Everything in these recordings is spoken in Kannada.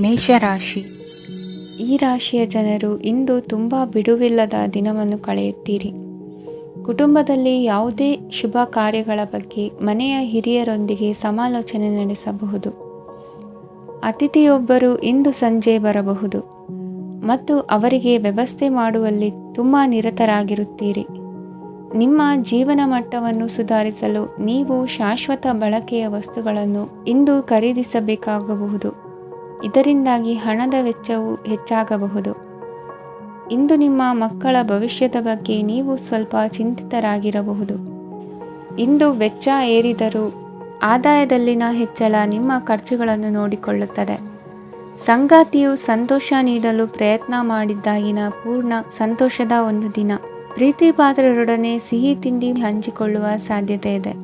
ಮೇಷರಾಶಿ. ಈ ರಾಶಿಯ ಜನರು ಇಂದು ತುಂಬ ಬಿಡುವಿಲ್ಲದ ದಿನವನ್ನು ಕಳೆಯುತ್ತೀರಿ. ಕುಟುಂಬದಲ್ಲಿ ಯಾವುದೇ ಶುಭ ಕಾರ್ಯಗಳ ಬಗ್ಗೆ ಮನೆಯ ಹಿರಿಯರೊಂದಿಗೆ ಸಮಾಲೋಚನೆ ನಡೆಸಬಹುದು. ಅತಿಥಿಯೊಬ್ಬರು ಇಂದು ಸಂಜೆ ಬರಬಹುದು ಮತ್ತು ಅವರಿಗೆ ವ್ಯವಸ್ಥೆ ಮಾಡುವಲ್ಲಿ ತುಂಬ ನಿರತರಾಗಿರುತ್ತೀರಿ. ನಿಮ್ಮ ಜೀವನ ಮಟ್ಟವನ್ನು ಸುಧಾರಿಸಲು ನೀವು ಶಾಶ್ವತ ಬಳಕೆಯ ವಸ್ತುಗಳನ್ನು ಇಂದು ಖರೀದಿಸಬೇಕಾಗಬಹುದು. ಇದರಿಂದಾಗಿ ಹಣದ ವೆಚ್ಚವು ಹೆಚ್ಚಾಗಬಹುದು. ಇಂದು ನಿಮ್ಮ ಮಕ್ಕಳ ಭವಿಷ್ಯದ ಬಗ್ಗೆ ನೀವು ಸ್ವಲ್ಪ ಚಿಂತಿತರಾಗಿರಬಹುದು. ಇಂದು ವೆಚ್ಚ ಏರಿದರೂ ಆದಾಯದಲ್ಲಿನ ಹೆಚ್ಚಳ ನಿಮ್ಮ ಖರ್ಚುಗಳನ್ನು ನೋಡಿಕೊಳ್ಳುತ್ತದೆ. ಸಂಗಾತಿಯು ಸಂತೋಷ ನೀಡಲು ಪ್ರಯತ್ನ ಮಾಡಿದ್ದಾಗಿನ ಪೂರ್ಣ ಸಂತೋಷದ ಒಂದು ದಿನ. ಪ್ರೀತಿ ಪಾತ್ರರೊಡನೆ ಸಿಹಿ ತಿಂಡಿ ಹಂಚಿಕೊಳ್ಳುವ ಸಾಧ್ಯತೆ ಇದೆ.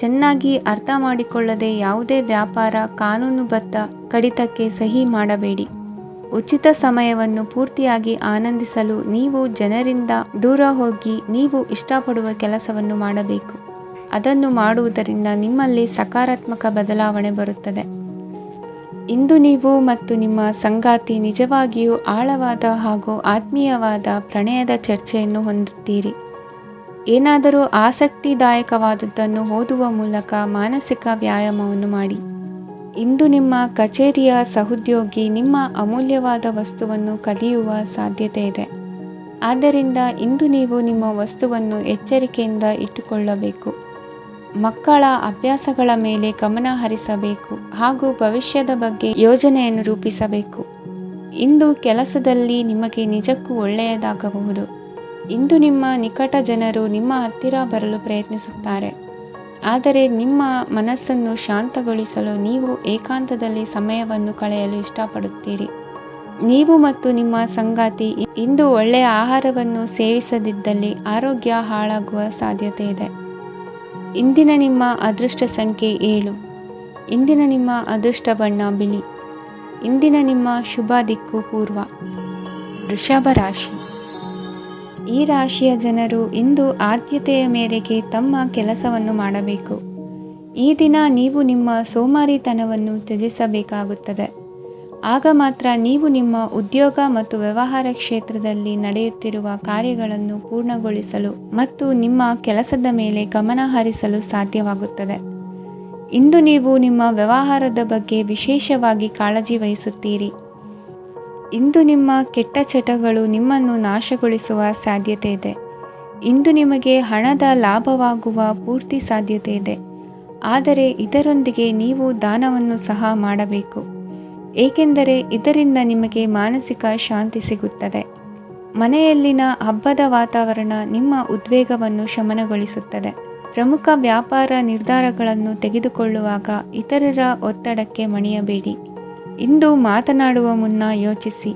ಚೆನ್ನಾಗಿ ಅರ್ಥ ಮಾಡಿಕೊಳ್ಳದೆ ಯಾವುದೇ ವ್ಯಾಪಾರ ಕಾನೂನುಬದ್ಧ ಕಡಿತಕ್ಕೆ ಸಹಿ ಮಾಡಬೇಡಿ. ಉಚಿತ ಸಮಯವನ್ನು ಪೂರ್ತಿಯಾಗಿ ಆನಂದಿಸಲು ನೀವು ಜನರಿಂದ ದೂರ ಹೋಗಿ ನೀವು ಇಷ್ಟಪಡುವ ಕೆಲಸವನ್ನು ಮಾಡಬೇಕು. ಅದನ್ನು ಮಾಡುವುದರಿಂದ ನಿಮ್ಮಲ್ಲಿ ಸಕಾರಾತ್ಮಕ ಬದಲಾವಣೆ ಬರುತ್ತದೆ. ಇಂದು ನೀವು ಮತ್ತು ನಿಮ್ಮ ಸಂಗಾತಿ ನಿಜವಾಗಿಯೂ ಆಳವಾದ ಹಾಗೂ ಆತ್ಮೀಯವಾದ ಪ್ರಣಯದ ಚರ್ಚೆಯನ್ನು ಹೊಂದುತ್ತೀರಿ. ಏನಾದರೂ ಆಸಕ್ತಿದಾಯಕವಾದದ್ದನ್ನು ಓದುವ ಮೂಲಕ ಮಾನಸಿಕ ವ್ಯಾಯಾಮವನ್ನು ಮಾಡಿ. ಇಂದು ನಿಮ್ಮ ಕಚೇರಿಯ ಸಹೋದ್ಯೋಗಿ ನಿಮ್ಮ ಅಮೂಲ್ಯವಾದ ವಸ್ತುವನ್ನು ಕದಿಯುವ ಸಾಧ್ಯತೆ ಇದೆ. ಆದ್ದರಿಂದ ಇಂದು ನೀವು ನಿಮ್ಮ ವಸ್ತುವನ್ನು ಎಚ್ಚರಿಕೆಯಿಂದ ಇಟ್ಟುಕೊಳ್ಳಬೇಕು. ಮಕ್ಕಳ ಅಭ್ಯಾಸಗಳ ಮೇಲೆ ಗಮನ ಹರಿಸಬೇಕು ಹಾಗೂ ಭವಿಷ್ಯದ ಬಗ್ಗೆ ಯೋಜನೆಯನ್ನು ರೂಪಿಸಬೇಕು. ಇಂದು ಕೆಲಸದಲ್ಲಿ ನಿಮಗೆ ನಿಜಕ್ಕೂ ಒಳ್ಳೆಯದಾಗಬಹುದು. ಇಂದು ನಿಮ್ಮ ನಿಕಟ ಜನರು ನಿಮ್ಮ ಹತ್ತಿರ ಬರಲು ಪ್ರಯತ್ನಿಸುತ್ತಾರೆ. ಆದರೆ ನಿಮ್ಮ ಮನಸ್ಸನ್ನು ಶಾಂತಗೊಳಿಸಲು ನೀವು ಏಕಾಂತದಲ್ಲಿ ಸಮಯವನ್ನು ಕಳೆಯಲು ಇಷ್ಟಪಡುತ್ತೀರಿ. ನೀವು ಮತ್ತು ನಿಮ್ಮ ಸಂಗಾತಿ ಇಂದು ಒಳ್ಳೆಯ ಆಹಾರವನ್ನು ಸೇವಿಸದಿದ್ದಲ್ಲಿ ಆರೋಗ್ಯ ಹಾಳಾಗುವ ಸಾಧ್ಯತೆ ಇದೆ. ಇಂದಿನ ನಿಮ್ಮ ಅದೃಷ್ಟ ಸಂಖ್ಯೆ 7. ಇಂದಿನ ನಿಮ್ಮ ಅದೃಷ್ಟ ಬಣ್ಣ ಬಿಳಿ. ಇಂದಿನ ನಿಮ್ಮ ಶುಭ ದಿಕ್ಕು ಪೂರ್ವ. ವೃಷಭ ರಾಶಿ. ಈ ರಾಶಿಯ ಜನರು ಇಂದು ಆದ್ಯತೆಯ ಮೇರೆಗೆ ತಮ್ಮ ಕೆಲಸವನ್ನು ಮಾಡಬೇಕು. ಈ ದಿನ ನೀವು ನಿಮ್ಮ ಸೋಮಾರಿತನವನ್ನು ತ್ಯಜಿಸಬೇಕಾಗುತ್ತದೆ. ಆಗ ಮಾತ್ರ ನೀವು ನಿಮ್ಮ ಉದ್ಯೋಗ ಮತ್ತು ವ್ಯವಹಾರ ಕ್ಷೇತ್ರದಲ್ಲಿ ನಡೆಯುತ್ತಿರುವ ಕಾರ್ಯಗಳನ್ನು ಪೂರ್ಣಗೊಳಿಸಲು ಮತ್ತು ನಿಮ್ಮ ಕೆಲಸದ ಮೇಲೆ ಗಮನ ಹರಿಸಲು ಸಾಧ್ಯವಾಗುತ್ತದೆ. ಇಂದು ನೀವು ನಿಮ್ಮ ವ್ಯವಹಾರದ ಬಗ್ಗೆ ವಿಶೇಷವಾಗಿ ಕಾಳಜಿ ವಹಿಸುತ್ತೀರಿ. ಇಂದು ನಿಮ್ಮ ಕೆಟ್ಟ ಚಟಗಳು ನಿಮ್ಮನ್ನು ನಾಶಗೊಳಿಸುವ ಸಾಧ್ಯತೆ ಇದೆ. ಇಂದು ನಿಮಗೆ ಹಣದ ಲಾಭವಾಗುವ ಪೂರ್ತಿ ಸಾಧ್ಯತೆ ಇದೆ. ಆದರೆ ಇದರೊಂದಿಗೆ ನೀವು ದಾನವನ್ನು ಸಹ ಮಾಡಬೇಕು, ಏಕೆಂದರೆ ಇದರಿಂದ ನಿಮಗೆ ಮಾನಸಿಕ ಶಾಂತಿ ಸಿಗುತ್ತದೆ. ಮನೆಯಲ್ಲಿನ ಹಬ್ಬದ ವಾತಾವರಣ ನಿಮ್ಮ ಉದ್ವೇಗವನ್ನು ಶಮನಗೊಳಿಸುತ್ತದೆ. ಪ್ರಮುಖ ವ್ಯಾಪಾರ ನಿರ್ಧಾರಗಳನ್ನು ತೆಗೆದುಕೊಳ್ಳುವಾಗ ಇತರರ ಒತ್ತಡಕ್ಕೆ ಮಣಿಯಬೇಡಿ. ಇಂದು ಮಾತನಾಡುವ ಮುನ್ನ ಯೋಚಿಸಿ.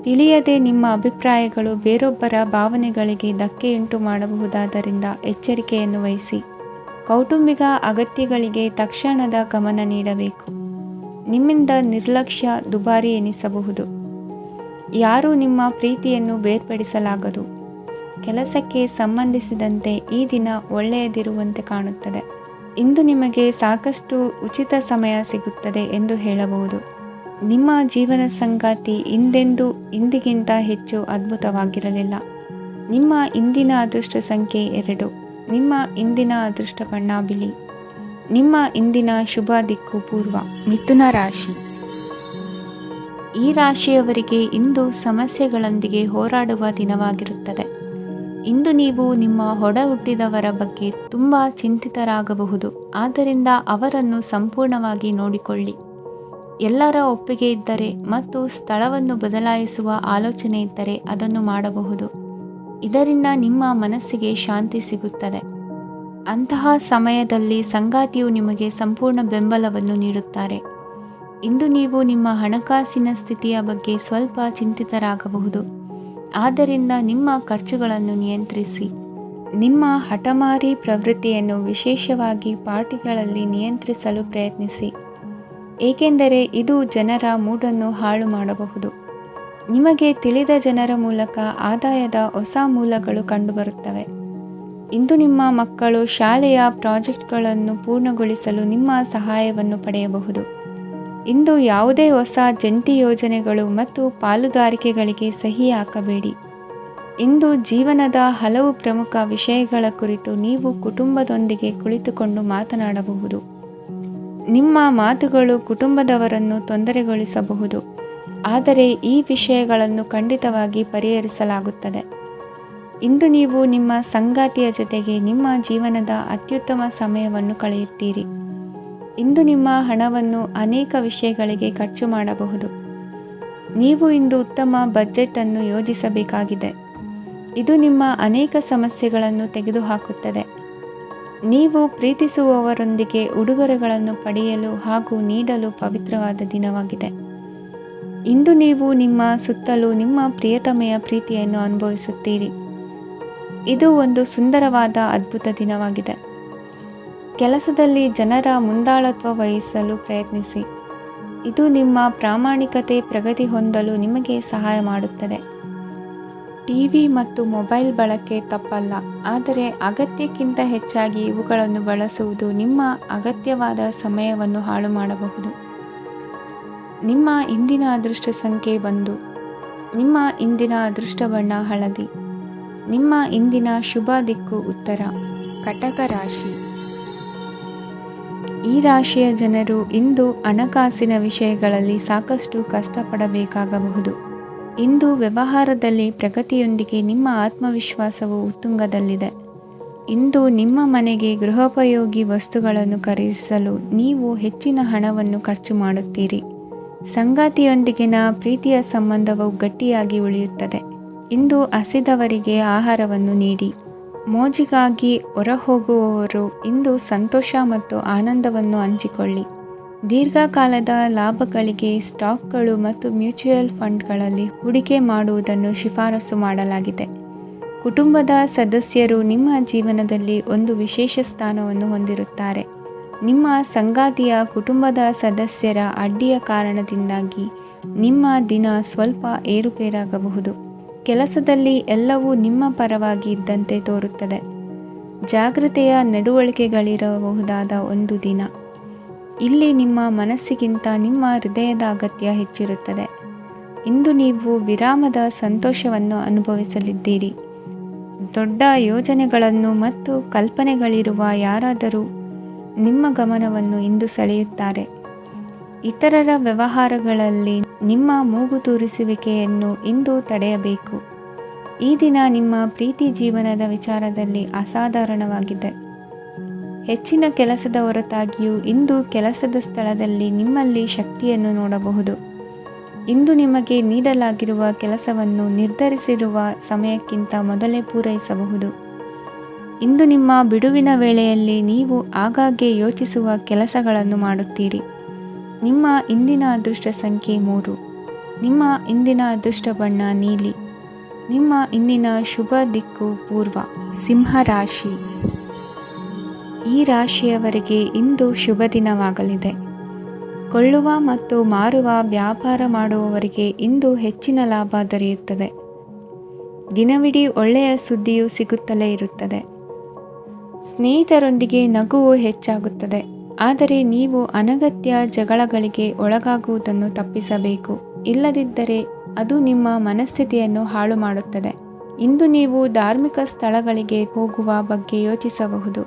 ತಿಳಿಯದೆ ನಿಮ್ಮ ಅಭಿಪ್ರಾಯಗಳು ಬೇರೊಬ್ಬರ ಭಾವನೆಗಳಿಗೆ ಧಕ್ಕೆಯುಂಟು ಮಾಡಬಹುದಾದ್ದರಿಂದ ಎಚ್ಚರಿಕೆಯನ್ನು ವಹಿಸಿ. ಕೌಟುಂಬಿಕ ಅಗತ್ಯಗಳಿಗೆ ತಕ್ಷಣದ ಗಮನ ನೀಡಬೇಕು. ನಿಮ್ಮಿಂದ ನಿರ್ಲಕ್ಷ್ಯ ದುಬಾರಿ ಎನಿಸಬಹುದು. ಯಾರೂ ನಿಮ್ಮ ಪ್ರೀತಿಯನ್ನು ಬೇರ್ಪಡಿಸಲಾಗದು. ಕೆಲಸಕ್ಕೆ ಸಂಬಂಧಿಸಿದಂತೆ ಈ ದಿನ ಒಳ್ಳೆಯದಿರುವಂತೆ ಕಾಣುತ್ತದೆ. ಇಂದು ನಿಮಗೆ ಸಾಕಷ್ಟು ಉಚಿತ ಸಮಯ ಸಿಗುತ್ತದೆ ಎಂದು ಹೇಳಬಹುದು. ನಿಮ್ಮ ಜೀವನ ಸಂಗಾತಿ ಇಂದಿಗಿಂತ ಹೆಚ್ಚು ಅದ್ಭುತವಾಗಿರಲಿಲ್ಲ. ನಿಮ್ಮ ಇಂದಿನ ಅದೃಷ್ಟ ಸಂಖ್ಯೆ 2. ನಿಮ್ಮ ಇಂದಿನ ಅದೃಷ್ಟ ಬಣ್ಣ ಬಿಳಿ. ನಿಮ್ಮ ಇಂದಿನ ಶುಭ ದಿಕ್ಕು ಪೂರ್ವ. ಮಿಥುನ ರಾಶಿ. ಈ ರಾಶಿಯವರಿಗೆ ಇಂದು ಸಮಸ್ಯೆಗಳೊಂದಿಗೆ ಹೋರಾಡುವ ದಿನವಾಗಿರುತ್ತದೆ. ಇಂದು ನೀವು ನಿಮ್ಮ ಒಡ ಹುಟ್ಟಿದವರ ಬಗ್ಗೆ ತುಂಬ ಚಿಂತಿತರಾಗಬಹುದು. ಆದ್ದರಿಂದ ಅವರನ್ನು ಸಂಪೂರ್ಣವಾಗಿ ನೋಡಿಕೊಳ್ಳಿ. ಎಲ್ಲರ ಒಪ್ಪಿಗೆ ಇದ್ದರೆ ಮತ್ತು ಸ್ಥಳವನ್ನು ಬದಲಾಯಿಸುವ ಆಲೋಚನೆ ಇದ್ದರೆ ಅದನ್ನು ಮಾಡಬಹುದು. ಇದರಿಂದ ನಿಮ್ಮ ಮನಸ್ಸಿಗೆ ಶಾಂತಿ ಸಿಗುತ್ತದೆ. ಅಂತಹ ಸಮಯದಲ್ಲಿ ಸಂಗಾತಿಯು ನಿಮಗೆ ಸಂಪೂರ್ಣ ಬೆಂಬಲವನ್ನು ನೀಡುತ್ತಾರೆ. ಇಂದು ನೀವು ನಿಮ್ಮ ಹಣಕಾಸಿನ ಸ್ಥಿತಿಯ ಬಗ್ಗೆ ಸ್ವಲ್ಪ ಚಿಂತಿತರಾಗಬಹುದು. ಆದ್ದರಿಂದ ನಿಮ್ಮ ಖರ್ಚುಗಳನ್ನು ನಿಯಂತ್ರಿಸಿ. ನಿಮ್ಮ ಹಠಮಾರಿ ಪ್ರವೃತ್ತಿಯನ್ನು ವಿಶೇಷವಾಗಿ ಪಾರ್ಟಿಗಳಲ್ಲಿ ನಿಯಂತ್ರಿಸಲು ಪ್ರಯತ್ನಿಸಿ, ಏಕೆಂದರೆ ಇದು ಜನರ ಮೂಡನ್ನು ಹಾಳು ಮಾಡಬಹುದು. ನಿಮಗೆ ತಿಳಿದ ಜನರ ಮೂಲಕ ಆದಾಯದ ಹೊಸ ಮೂಲಗಳು ಕಂಡುಬರುತ್ತವೆ. ಇಂದು ನಿಮ್ಮ ಮಕ್ಕಳು ಶಾಲೆಯ ಪ್ರಾಜೆಕ್ಟ್ಗಳನ್ನು ಪೂರ್ಣಗೊಳಿಸಲು ನಿಮ್ಮ ಸಹಾಯವನ್ನು ಪಡೆಯಬಹುದು. ಇಂದು ಯಾವುದೇ ಹೊಸ ಜಂಟಿ ಯೋಜನೆಗಳು ಮತ್ತು ಪಾಲುದಾರಿಕೆಗಳಿಗೆ ಸಹಿ ಹಾಕಬೇಡಿ. ಇಂದು ಜೀವನದ ಹಲವು ಪ್ರಮುಖ ವಿಷಯಗಳ ಕುರಿತು ನೀವು ಕುಟುಂಬದೊಂದಿಗೆ ಕುಳಿತುಕೊಂಡು ಮಾತನಾಡಬಹುದು. ನಿಮ್ಮ ಮಾತುಗಳು ಕುಟುಂಬದವರನ್ನು ತೊಂದರೆಗೊಳಿಸಬಹುದು, ಆದರೆ ಈ ವಿಷಯಗಳನ್ನು ಖಂಡಿತವಾಗಿ ಪರಿಹರಿಸಲಾಗುತ್ತದೆ. ಇಂದು ನೀವು ನಿಮ್ಮ ಸಂಗಾತಿಯ ಜೊತೆಗೆ ನಿಮ್ಮ ಜೀವನದ ಅತ್ಯುತ್ತಮ ಸಮಯವನ್ನು ಕಳೆಯುತ್ತೀರಿ. ಇಂದು ನಿಮ್ಮ ಹಣವನ್ನು ಅನೇಕ ವಿಷಯಗಳಿಗೆ ಖರ್ಚು ಮಾಡಬಹುದು. ನೀವು ಇಂದು ಉತ್ತಮ ಬಜೆಟ್ ಅನ್ನು ಯೋಜಿಸಬೇಕಾಗಿದೆ. ಇದು ನಿಮ್ಮ ಅನೇಕ ಸಮಸ್ಯೆಗಳನ್ನು ತೆಗೆದುಹಾಕುತ್ತದೆ. ನೀವು ಪ್ರೀತಿಸುವವರೊಂದಿಗೆ ಉಡುಗೊರೆಗಳನ್ನು ಪಡೆಯಲು ಹಾಗೂ ನೀಡಲು ಪವಿತ್ರವಾದ ದಿನವಾಗಿದೆ. ಇಂದು ನೀವು ನಿಮ್ಮ ಸುತ್ತಲೂ ನಿಮ್ಮ ಪ್ರಿಯತಮೆಯ ಪ್ರೀತಿಯನ್ನು ಅನುಭವಿಸುತ್ತೀರಿ. ಇದು ಒಂದು ಸುಂದರವಾದ ಅದ್ಭುತ ದಿನವಾಗಿದೆ. ಕೆಲಸದಲ್ಲಿ ಜನರ ಮುಂದಾಳತ್ವ ವಹಿಸಲು ಪ್ರಯತ್ನಿಸಿ. ಇದು ನಿಮ್ಮ ಪ್ರಾಮಾಣಿಕತೆ ಪ್ರಗತಿ ಹೊಂದಲು ನಿಮಗೆ ಸಹಾಯ ಮಾಡುತ್ತದೆ. ಟಿವಿ ಮತ್ತು ಮೊಬೈಲ್ ಬಳಕೆ ತಪ್ಪಲ್ಲ, ಆದರೆ ಅಗತ್ಯಕ್ಕಿಂತ ಹೆಚ್ಚಾಗಿ ಇವುಗಳನ್ನು ಬಳಸುವುದು ನಿಮ್ಮ ಅಗತ್ಯವಾದ ಸಮಯವನ್ನು ಹಾಳು ಮಾಡಬಹುದು. ನಿಮ್ಮ ಇಂದಿನ ಅದೃಷ್ಟ ಸಂಖ್ಯೆ 1. ನಿಮ್ಮ ಇಂದಿನ ಅದೃಷ್ಟ ಬಣ್ಣ ಹಳದಿ. ನಿಮ್ಮ ಇಂದಿನ ಶುಭ ದಿಕ್ಕು ಉತ್ತರ. ಕಟಕ ರಾಶಿ. ಈ ರಾಶಿಯ ಜನರು ಇಂದು ಹಣಕಾಸಿನ ವಿಷಯಗಳಲ್ಲಿ ಸಾಕಷ್ಟು ಕಷ್ಟಪಡಬೇಕಾಗಬಹುದು. ಇಂದು ವ್ಯವಹಾರದಲ್ಲಿ ಪ್ರಗತಿಯೊಂದಿಗೆ ನಿಮ್ಮ ಆತ್ಮವಿಶ್ವಾಸವು ಉತ್ತುಂಗದಲ್ಲಿದೆ. ಇಂದು ನಿಮ್ಮ ಮನೆಗೆ ಗೃಹೋಪಯೋಗಿ ವಸ್ತುಗಳನ್ನು ಖರೀದಿಸಲು ನೀವು ಹೆಚ್ಚಿನ ಹಣವನ್ನು ಖರ್ಚು ಮಾಡುತ್ತೀರಿ. ಸಂಗಾತಿಯೊಂದಿಗಿನ ಪ್ರೀತಿಯ ಸಂಬಂಧವು ಗಟ್ಟಿಯಾಗಿ ಉಳಿಯುತ್ತದೆ. ಇಂದು ಹಸಿದವರಿಗೆ ಆಹಾರವನ್ನು ನೀಡಿ. ಮೋಜಿಗಾಗಿ ಹೊರಹೋಗುವವರು ಇಂದು ಸಂತೋಷ ಮತ್ತು ಆನಂದವನ್ನು ಹಂಚಿಕೊಳ್ಳಿ. ದೀರ್ಘಕಾಲದ ಲಾಭಗಳಿಗೆ ಸ್ಟಾಕ್ಗಳು ಮತ್ತು ಮ್ಯೂಚುವಲ್ ಫಂಡ್ಗಳಲ್ಲಿ ಹೂಡಿಕೆ ಮಾಡುವುದನ್ನು ಶಿಫಾರಸು ಮಾಡಲಾಗಿದೆ. ಕುಟುಂಬದ ಸದಸ್ಯರು ನಿಮ್ಮ ಜೀವನದಲ್ಲಿ ಒಂದು ವಿಶೇಷ ಸ್ಥಾನವನ್ನು ಹೊಂದಿರುತ್ತಾರೆ. ನಿಮ್ಮ ಸಂಗಾತಿಯ ಕುಟುಂಬದ ಸದಸ್ಯರ ಅಡ್ಡಿಯ ಕಾರಣದಿಂದಾಗಿ ನಿಮ್ಮ ದಿನ ಸ್ವಲ್ಪ ಏರುಪೇರಾಗಬಹುದು. ಕೆಲಸದಲ್ಲಿ ಎಲ್ಲವೂ ನಿಮ್ಮ ಪರವಾಗಿ ಇದ್ದಂತೆ ತೋರುತ್ತದೆ. ಜಾಗೃತೆಯ ನಡವಳಿಕೆಗಳಿರಬಹುದಾದ ಒಂದು ದಿನ. ಇಲ್ಲಿ ನಿಮ್ಮ ಮನಸ್ಸಿಗಿಂತ ನಿಮ್ಮ ಹೃದಯದ ಅಗತ್ಯ ಹೆಚ್ಚಿರುತ್ತದೆ. ಇಂದು ನೀವು ವಿರಾಮದ ಸಂತೋಷವನ್ನು ಅನುಭವಿಸಲಿದ್ದೀರಿ. ದೊಡ್ಡ ಯೋಜನೆಗಳನ್ನು ಮತ್ತು ಕಲ್ಪನೆಗಳಿರುವ ಯಾರಾದರೂ ನಿಮ್ಮ ಗಮನವನ್ನು ಇಂದು ಸೆಳೆಯುತ್ತಾರೆ. ಇತರರ ವ್ಯವಹಾರಗಳಲ್ಲಿ ನಿಮ್ಮ ಮೂಗು ತೂರಿಸುವಿಕೆಯನ್ನು ಇಂದು ತಡೆಯಬೇಕು. ಈ ದಿನ ನಿಮ್ಮ ಪ್ರೀತಿ ಜೀವನದ ವಿಚಾರದಲ್ಲಿ ಅಸಾಧಾರಣವಾಗಿದೆ. ಹೆಚ್ಚಿನ ಕೆಲಸದ ಹೊರತಾಗಿಯೂ ಇಂದು ಕೆಲಸದ ಸ್ಥಳದಲ್ಲಿ ನಿಮ್ಮಲ್ಲಿ ಶಕ್ತಿಯನ್ನು ನೋಡಬಹುದು. ಇಂದು ನಿಮಗೆ ನೀಡಲಾಗಿರುವ ಕೆಲಸವನ್ನು ನಿರ್ಧರಿಸಿರುವ ಸಮಯಕ್ಕಿಂತ ಮೊದಲೇ ಪೂರೈಸಬಹುದು. ಇಂದು ನಿಮ್ಮ ಬಿಡುವಿನ ವೇಳೆಯಲ್ಲಿ ನೀವು ಆಗಾಗ್ಗೆ ಯೋಚಿಸುವ ಕೆಲಸಗಳನ್ನು ಮಾಡುತ್ತೀರಿ. ನಿಮ್ಮ ಇಂದಿನ ಅದೃಷ್ಟ ಸಂಖ್ಯೆ 3. ನಿಮ್ಮ ಇಂದಿನ ಅದೃಷ್ಟ ಬಣ್ಣ ನೀಲಿ. ನಿಮ್ಮ ಇಂದಿನ ಶುಭ ದಿಕ್ಕು ಪೂರ್ವ. ಸಿಂಹ ರಾಶಿ. ಈ ರಾಶಿಯವರಿಗೆ ಇಂದು ಶುಭ ದಿನವಾಗಲಿದೆ. ಕೊಳ್ಳುವ ಮತ್ತು ಮಾರುವ ವ್ಯಾಪಾರ ಮಾಡುವವರಿಗೆ ಇಂದು ಹೆಚ್ಚಿನ ಲಾಭ ದೊರೆಯುತ್ತದೆ. ದಿನವಿಡೀ ಒಳ್ಳೆಯ ಸುದ್ದಿಯು ಸಿಗುತ್ತಲೇ ಇರುತ್ತದೆ. ಸ್ನೇಹಿತರೊಂದಿಗೆ ನಗುವು ಹೆಚ್ಚಾಗುತ್ತದೆ, ಆದರೆ ನೀವು ಅನಗತ್ಯ ಜಗಳಗಳಿಗೆ ಒಳಗಾಗುವುದನ್ನು ತಪ್ಪಿಸಬೇಕು. ಇಲ್ಲದಿದ್ದರೆ ಅದು ನಿಮ್ಮ ಮನಸ್ಥಿತಿಯನ್ನು ಹಾಳು ಮಾಡುತ್ತದೆ. ಇಂದು ನೀವು ಧಾರ್ಮಿಕ ಸ್ಥಳಗಳಿಗೆ ಹೋಗುವ ಬಗ್ಗೆ ಯೋಚಿಸಬಹುದು.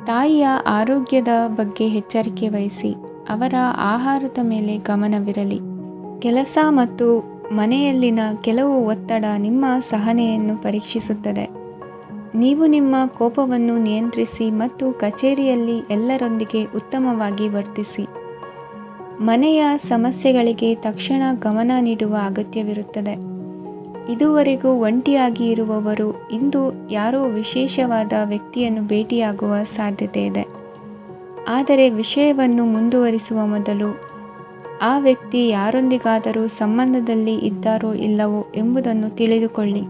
ತಾಯಿಯ ಆರೋಗ್ಯದ ಬಗ್ಗೆ ಎಚ್ಚರಿಕೆ ವಹಿಸಿ. ಅವರ ಆಹಾರದ ಮೇಲೆ ಗಮನವಿರಲಿ. ಕೆಲಸ ಮತ್ತು ಮನೆಯಲ್ಲಿನ ಕೆಲವು ಒತ್ತಡ ನಿಮ್ಮ ಸಹನೆಯನ್ನು ಪರೀಕ್ಷಿಸುತ್ತದೆ. ನೀವು ನಿಮ್ಮ ಕೋಪವನ್ನು ನಿಯಂತ್ರಿಸಿ ಮತ್ತು ಕಚೇರಿಯಲ್ಲಿ ಎಲ್ಲರೊಂದಿಗೆ ಉತ್ತಮವಾಗಿ ವರ್ತಿಸಿ. ಮನೆಯ ಸಮಸ್ಯೆಗಳಿಗೆ ತಕ್ಷಣ ಗಮನ ನೀಡುವ ಅಗತ್ಯವಿರುತ್ತದೆ. ಇದುವರೆಗೂ ಒಂಟಿಯಾಗಿ ಇರುವವರು ಇಂದು ಯಾರೋ ವಿಶೇಷವಾದ ವ್ಯಕ್ತಿಯನ್ನು ಭೇಟಿಯಾಗುವ ಸಾಧ್ಯತೆ ಇದೆ. ಆದರೆ ವಿಷಯವನ್ನು ಮುಂದುವರಿಸುವ ಮೊದಲು ಆ ವ್ಯಕ್ತಿ ಯಾರೊಂದಿಗಾದರೂ ಸಂಬಂಧದಲ್ಲಿ ಇದ್ದಾರೋ ಇಲ್ಲವೋ ಎಂಬುದನ್ನು ತಿಳಿದುಕೊಳ್ಳಿ.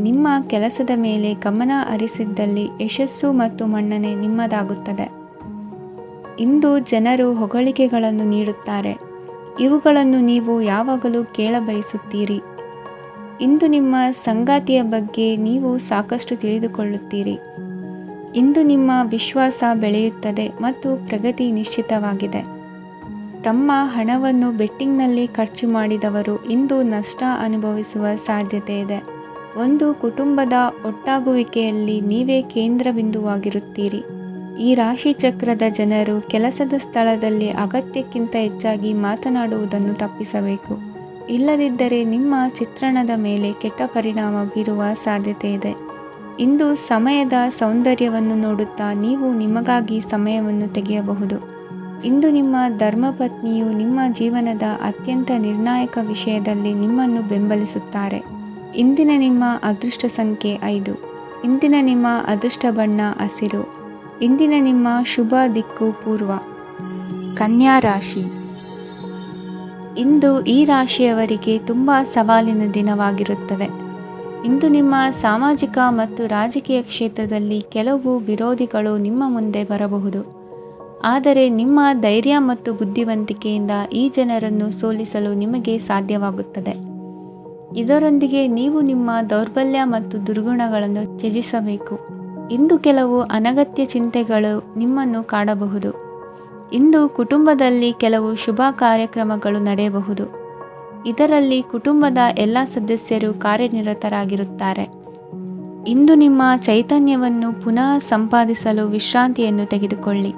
ನಿಮ್ಮ ಕೆಲಸದ ಮೇಲೆ ಗಮನ ಹರಿಸಿದ್ದಲ್ಲಿ ಯಶಸ್ಸು ಮತ್ತು ಮನ್ನಣೆ ನಿಮ್ಮದಾಗುತ್ತದೆ. ಇಂದು ಜನರು ಹೊಗಳಿಕೆಗಳನ್ನು ನೀಡುತ್ತಾರೆ. ಇವುಗಳನ್ನು ನೀವು ಯಾವಾಗಲೂ ಕೇಳಬಯಸುತ್ತೀರಿ. ಇಂದು ನಿಮ್ಮ ಸಂಗಾತಿಯ ಬಗ್ಗೆ ನೀವು ಸಾಕಷ್ಟು ತಿಳಿದುಕೊಳ್ಳುತ್ತೀರಿ. ಇಂದು ನಿಮ್ಮ ವಿಶ್ವಾಸ ಬೆಳೆಯುತ್ತದೆ ಮತ್ತು ಪ್ರಗತಿ ನಿಶ್ಚಿತವಾಗಿದೆ. ತಮ್ಮ ಹಣವನ್ನು ಬೆಟ್ಟಿಂಗ್ನಲ್ಲಿ ಖರ್ಚು ಮಾಡಿದವರು ಇಂದು ನಷ್ಟ ಅನುಭವಿಸುವ ಸಾಧ್ಯತೆ ಇದೆ. ಒಂದು ಕುಟುಂಬದ ಒಟ್ಟಾಗುವಿಕೆಯಲ್ಲಿ ನೀವೇ ಕೇಂದ್ರ ಬಿಂದುವಾಗಿರುತ್ತೀರಿ. ಈ ರಾಶಿ ಚಕ್ರದ ಜನರು ಕೆಲಸದ ಸ್ಥಳದಲ್ಲಿ ಅಗತ್ಯಕ್ಕಿಂತ ಹೆಚ್ಚಾಗಿ ಮಾತನಾಡುವುದನ್ನು ತಪ್ಪಿಸಬೇಕು. ಇಲ್ಲದಿದ್ದರೆ ನಿಮ್ಮ ಚಿತ್ರಣದ ಮೇಲೆ ಕೆಟ್ಟ ಪರಿಣಾಮ ಬೀರುವ ಸಾಧ್ಯತೆ ಇದೆ. ಇಂದು ಸಮಯದ ಸೌಂದರ್ಯವನ್ನು ನೋಡುತ್ತಾ ನೀವು ನಿಮಗಾಗಿ ಸಮಯವನ್ನು ತೆಗೆಯಬಹುದು. ಇಂದು ನಿಮ್ಮ ಧರ್ಮಪತ್ನಿಯು ನಿಮ್ಮ ಜೀವನದ ಅತ್ಯಂತ ನಿರ್ಣಾಯಕ ವಿಷಯದಲ್ಲಿ ನಿಮ್ಮನ್ನು ಬೆಂಬಲಿಸುತ್ತಾರೆ. ಇಂದಿನ ನಿಮ್ಮ ಅದೃಷ್ಟ ಸಂಖ್ಯೆ 5. ಇಂದಿನ ನಿಮ್ಮ ಅದೃಷ್ಟ ಬಣ್ಣ ಹಸಿರು. ಇಂದಿನ ನಿಮ್ಮ ಶುಭ ದಿಕ್ಕು ಪೂರ್ವ. ಕನ್ಯಾ ರಾಶಿ. ಇಂದು ಈ ರಾಶಿಯವರಿಗೆ ತುಂಬ ಸವಾಲಿನ ದಿನವಾಗಿರುತ್ತದೆ. ಇಂದು ನಿಮ್ಮ ಸಾಮಾಜಿಕ ಮತ್ತು ರಾಜಕೀಯ ಕ್ಷೇತ್ರದಲ್ಲಿ ಕೆಲವು ವಿರೋಧಿಗಳು ನಿಮ್ಮ ಮುಂದೆ ಬರಬಹುದು. ಆದರೆ ನಿಮ್ಮ ಧೈರ್ಯ ಮತ್ತು ಬುದ್ಧಿವಂತಿಕೆಯಿಂದ ಈ ಜನರನ್ನು ಸೋಲಿಸಲು ನಿಮಗೆ ಸಾಧ್ಯವಾಗುತ್ತದೆ. ಇದರೊಂದಿಗೆ ನೀವು ನಿಮ್ಮ ದೌರ್ಬಲ್ಯ ಮತ್ತು ದುರ್ಗುಣಗಳನ್ನು ತ್ಯಜಿಸಬೇಕು. ಇಂದು ಕೆಲವು ಅನಗತ್ಯ ಚಿಂತೆಗಳು ನಿಮ್ಮನ್ನು ಕಾಡಬಹುದು. ಇಂದು ಕುಟುಂಬದಲ್ಲಿ ಕೆಲವು ಶುಭ ಕಾರ್ಯಕ್ರಮಗಳು ನಡೆಯಬಹುದು. ಇದರಲ್ಲಿ ಕುಟುಂಬದ ಎಲ್ಲ ಸದಸ್ಯರು ಕಾರ್ಯನಿರತರಾಗಿರುತ್ತಾರೆ. ಇಂದು ನಿಮ್ಮ ಚೈತನ್ಯವನ್ನು ಪುನಃ ಸಂಪಾದಿಸಲು ವಿಶ್ರಾಂತಿಯನ್ನು ತೆಗೆದುಕೊಳ್ಳಿ.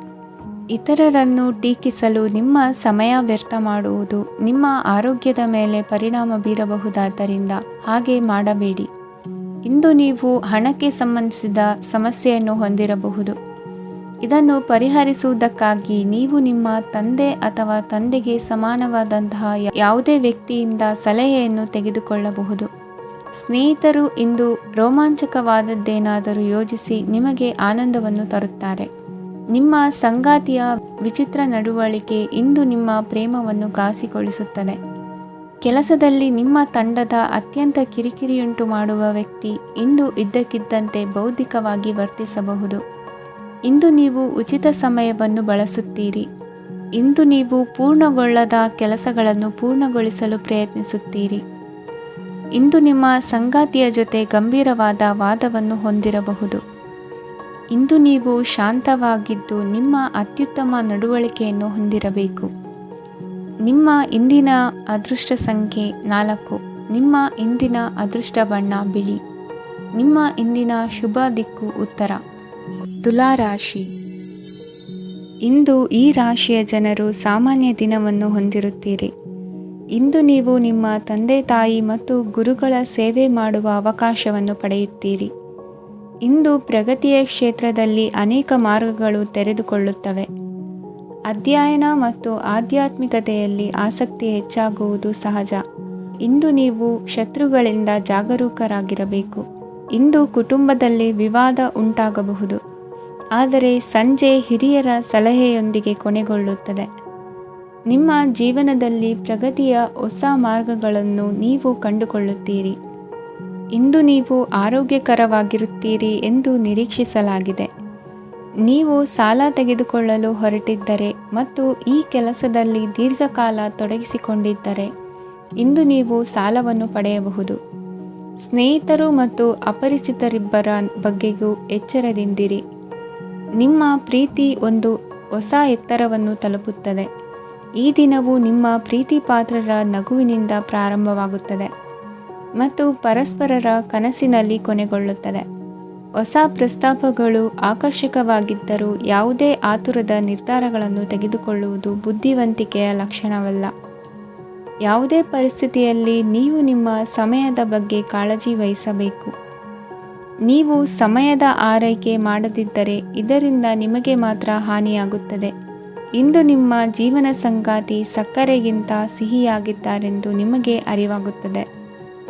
ಇತರರನ್ನು ಟೀಕಿಸಲು ನಿಮ್ಮ ಸಮಯ ವ್ಯರ್ಥ ಮಾಡುವುದು ನಿಮ್ಮ ಆರೋಗ್ಯದ ಮೇಲೆ ಪರಿಣಾಮ ಬೀರಬಹುದಾದ್ದರಿಂದ ಹಾಗೆ ಮಾಡಬೇಡಿ. ಇಂದು ನೀವು ಹಣಕ್ಕೆ ಸಂಬಂಧಿಸಿದ ಸಮಸ್ಯೆಯನ್ನು ಹೊಂದಿರಬಹುದು. ಇದನ್ನು ಪರಿಹರಿಸುವುದಕ್ಕಾಗಿ ನೀವು ನಿಮ್ಮ ತಂದೆ ಅಥವಾ ತಂದೆಗೆ ಸಮಾನವಾದಂತಹ ಯಾವುದೇ ವ್ಯಕ್ತಿಯಿಂದ ಸಲಹೆಯನ್ನು ತೆಗೆದುಕೊಳ್ಳಬಹುದು. ಸ್ನೇಹಿತರು ಇಂದು ರೋಮಾಂಚಕವಾದದ್ದೇನಾದರೂ ಯೋಜಿಸಿ ನಿಮಗೆ ಆನಂದವನ್ನು ತರುತ್ತಾರೆ. ನಿಮ್ಮ ಸಂಗಾತಿಯ ವಿಚಿತ್ರ ನಡವಳಿಕೆ ಇಂದು ನಿಮ್ಮ ಪ್ರೇಮವನ್ನು ಘಾಸಿಗೊಳಿಸುತ್ತದೆ. ಕೆಲಸದಲ್ಲಿ ನಿಮ್ಮ ತಂಡದ ಅತ್ಯಂತ ಕಿರಿಕಿರಿಯುಂಟು ಮಾಡುವ ವ್ಯಕ್ತಿ ಇಂದು ಇದ್ದಕ್ಕಿದ್ದಂತೆ ಬೌದ್ಧಿಕವಾಗಿ ವರ್ತಿಸಬಹುದು. ಇಂದು ನೀವು ಉಚಿತ ಸಮಯವನ್ನು ಬಳಸುತ್ತೀರಿ. ಇಂದು ನೀವು ಪೂರ್ಣಗೊಳ್ಳದ ಕೆಲಸಗಳನ್ನು ಪೂರ್ಣಗೊಳಿಸಲು ಪ್ರಯತ್ನಿಸುತ್ತೀರಿ. ಇಂದು ನಿಮ್ಮ ಸಂಗಾತಿಯ ಜೊತೆ ಗಂಭೀರವಾದ ವಾದವನ್ನು ಹೊಂದಿರಬಹುದು. ಇಂದು ನೀವು ಶಾಂತವಾಗಿದ್ದು ನಿಮ್ಮ ಅತ್ಯುತ್ತಮ ನಡವಳಿಕೆಯನ್ನು ಹೊಂದಿರಬೇಕು. ನಿಮ್ಮ ಇಂದಿನ ಅದೃಷ್ಟ ಸಂಖ್ಯೆ 4. ನಿಮ್ಮ ಇಂದಿನ ಅದೃಷ್ಟ ಬಣ್ಣ ಬಿಳಿ. ನಿಮ್ಮ ಇಂದಿನ ಶುಭ ದಿಕ್ಕು ಉತ್ತರ. ತುಲಾ ರಾಶಿ. ಇಂದು ಈ ರಾಶಿಯ ಜನರು ಸಾಮಾನ್ಯ ದಿನವನ್ನು ಹೊಂದಿರುತ್ತೀರಿ. ಇಂದು ನೀವು ನಿಮ್ಮ ತಂದೆ ತಾಯಿ ಮತ್ತು ಗುರುಗಳ ಸೇವೆ ಮಾಡುವ ಅವಕಾಶವನ್ನು ಪಡೆಯುತ್ತೀರಿ. ಇಂದು ಪ್ರಗತಿಯ ಕ್ಷೇತ್ರದಲ್ಲಿ ಅನೇಕ ಮಾರ್ಗಗಳು ತೆರೆದುಕೊಳ್ಳುತ್ತವೆ. ಅಧ್ಯಯನ ಮತ್ತು ಆಧ್ಯಾತ್ಮಿಕತೆಯಲ್ಲಿ ಆಸಕ್ತಿ ಹೆಚ್ಚಾಗುವುದು ಸಹಜ. ಇಂದು ನೀವು ಶತ್ರುಗಳಿಂದ ಜಾಗರೂಕರಾಗಿರಬೇಕು. ಇಂದು ಕುಟುಂಬದಲ್ಲಿ ವಿವಾದ ಉಂಟಾಗಬಹುದು, ಆದರೆ ಸಂಜೆ ಹಿರಿಯರ ಸಲಹೆಯೊಂದಿಗೆ ಕೊನೆಗೊಳ್ಳುತ್ತದೆ. ನಿಮ್ಮ ಜೀವನದಲ್ಲಿ ಪ್ರಗತಿಯ ಹೊಸ ಮಾರ್ಗಗಳನ್ನು ನೀವು ಕಂಡುಕೊಳ್ಳುತ್ತೀರಿ. ಇಂದು ನೀವು ಆರೋಗ್ಯಕರವಾಗಿರುತ್ತೀರಿ ಎಂದು ನಿರೀಕ್ಷಿಸಲಾಗಿದೆ. ನೀವು ಸಾಲ ತೆಗೆದುಕೊಳ್ಳಲು ಹೊರಟಿದ್ದರೆ ಮತ್ತು ಈ ಕೆಲಸದಲ್ಲಿ ದೀರ್ಘಕಾಲ ತೊಡಗಿಸಿಕೊಂಡಿದ್ದರೆ ಇಂದು ನೀವು ಸಾಲವನ್ನು ಪಡೆಯಬಹುದು. ಸ್ನೇಹಿತರು ಮತ್ತು ಅಪರಿಚಿತರಿಬ್ಬರ ಬಗ್ಗೆಯೂ ಎಚ್ಚರದಿಂದಿರಿ. ನಿಮ್ಮ ಪ್ರೀತಿ ಒಂದು ಹೊಸ ಎತ್ತರವನ್ನು ತಲುಪುತ್ತದೆ. ಈ ದಿನವು ನಿಮ್ಮ ಪ್ರೀತಿ ಪಾತ್ರರ ನಗುವಿನಿಂದ ಪ್ರಾರಂಭವಾಗುತ್ತದೆ ಮತ್ತು ಪರಸ್ಪರರ ಕನಸಿನಲ್ಲಿ ಕೊನೆಗೊಳ್ಳುತ್ತದೆ. ಹೊಸ ಪ್ರಸ್ತಾಪಗಳು ಆಕರ್ಷಕವಾಗಿದ್ದರೂ ಯಾವುದೇ ಆತುರದ ನಿರ್ಧಾರಗಳನ್ನು ತೆಗೆದುಕೊಳ್ಳುವುದು ಬುದ್ಧಿವಂತಿಕೆಯ ಲಕ್ಷಣವಲ್ಲ. ಯಾವುದೇ ಪರಿಸ್ಥಿತಿಯಲ್ಲಿ ನೀವು ನಿಮ್ಮ ಸಮಯದ ಬಗ್ಗೆ ಕಾಳಜಿ ವಹಿಸಬೇಕು. ನೀವು ಸಮಯದ ಆರೈಕೆ ಮಾಡದಿದ್ದರೆ ಇದರಿಂದ ನಿಮಗೆ ಮಾತ್ರ ಹಾನಿಯಾಗುತ್ತದೆ. ಇಂದು ನಿಮ್ಮ ಜೀವನ ಸಂಗಾತಿ ಸಕ್ಕರೆಗಿಂತ ಸಿಹಿಯಾಗಿದ್ದಾರೆಂದು ನಿಮಗೆ ಅರಿವಾಗುತ್ತದೆ.